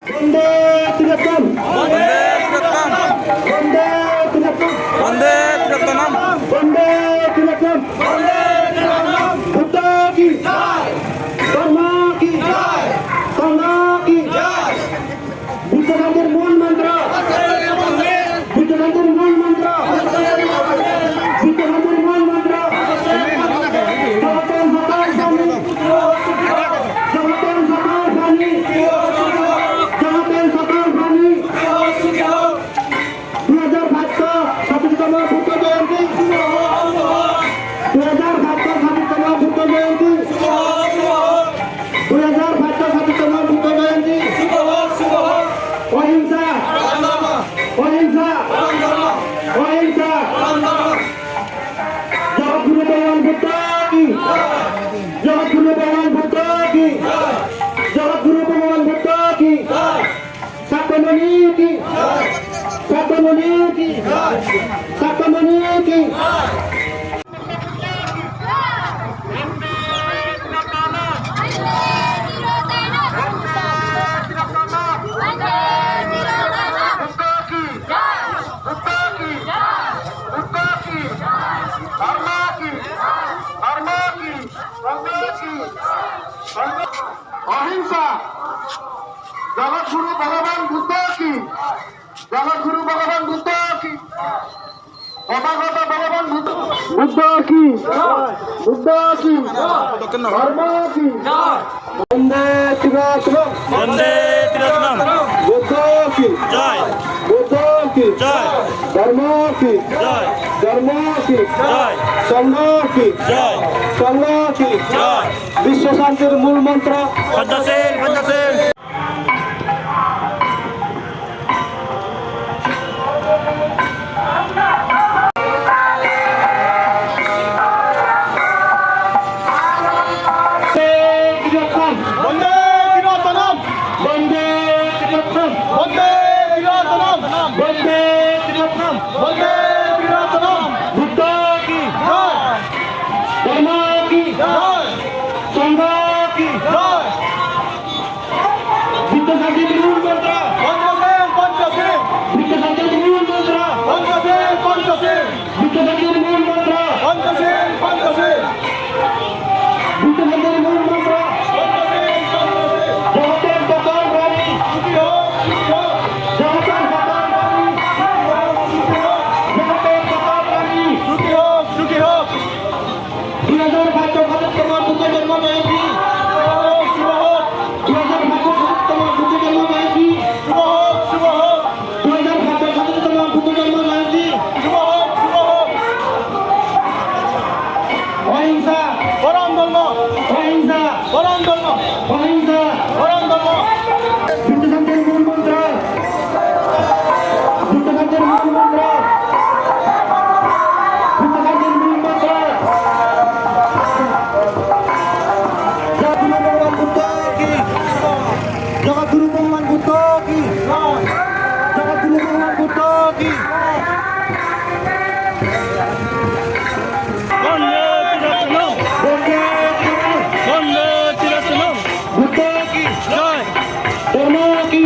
বন্দে ত্রিরত্ন বন্দে ত্রিরত্ন বন্দে ত্রিরত্ন বন্দে ত্রিরত্ন বন্দে ত্রিরত্ন বন্দে ত্রিরত্ন বুদ্ধ কি জয় ধর্ম কি জয় সংঘ কি জয় বুদ্ধের মূল মন্ত্র বুদ্ধের মূল মন্ত্র বুদ্ধের মূল মন্ত্র জগতের সকল স্বামী জগতের সকল স্বামী জগতের সকল স্বামী 2025 বুদ্ধ জয়ন্তী 2025 বুদ্ধ জয়ন্তী 2025 বুদ্ধ জয়ন্তী অহিংসা অহিংসা অহিংসা জগৎগুরু ভগবান বুদ্ধ কি জগৎগুরু ভগবান বুদ্ধ কি জগৎগুরু ভগবান বুদ্ধ কি সাতমণি কি সাতমণি কি সাতমণি কি অহিংসা জগৎগুরু ভগবান বুদ্ধ কি জগৎগুরু ভগবান বুদ্ধ কি তথাগত ভগবান বুদ্ধ বুদ্ধ কি বুদ্ধ কি ধর্ম কি বন্দে ত্রিরত্ন বন্দে ত্রিরত্ন বুদ্ধ কি জয় বুদ্ধ কি জয় ধর্ম কি জয় ধর্ম কি জয় সংঘ কি জয় সংঘ কি জয় বিশ্ব শান্তির মূল মন্ত্র পঞ্চশীল পঞ্চশীল বন্দে ত্রিরত্ন বন্দে ত্রিরত্ন বন্দে ত্রিরত্ন বন্দে ত্রিরত্ন বন্দে ত্রিরত্ন বুদ্ধ কি জয় ধর্ম কি জয় সংঘ কি জয় বিশ্ব শান্তির মূল মন্ত্র পঞ্চশীল বিশ্ব শান্তির মূল মন্ত্র পঞ্চশীল বিশ্ব শান্তির মূল মন্ত্র পঞ্চশীল বিশ্ব শান্তির মূল মন্ত্র জগতের সকল প্রাণী জগতের সকল প্রাণী জগতের সকল প্রাণী সুখী হোক 2025 বুদ্ধ জন্ম জয়ন্তী 2025 বুদ্ধ জন্ম জয়ন্তী 2025 বুদ্ধ জন্ম জয়ন্তী অহিংসা পরম ধর্ম অহিংসা পরম ধর্ম অহিংসা পরম ধর্ম বুদ্ধের মূল মন্ত্র বুদ্ধের মূল মন্ত্র বুদ্ধের মূল মন্ত্র জগৎগুরু ভগবান বুদ্ধ কি জগৎগুরু ভগবান বুদ্ধ কি জগৎগুরু ভগবান বুদ্ধ কি বন্দে ত্রিরত্ন বন্দে বন্দে ত্রিরত্ন বুদ্ধ কি জয় ধর্ম কি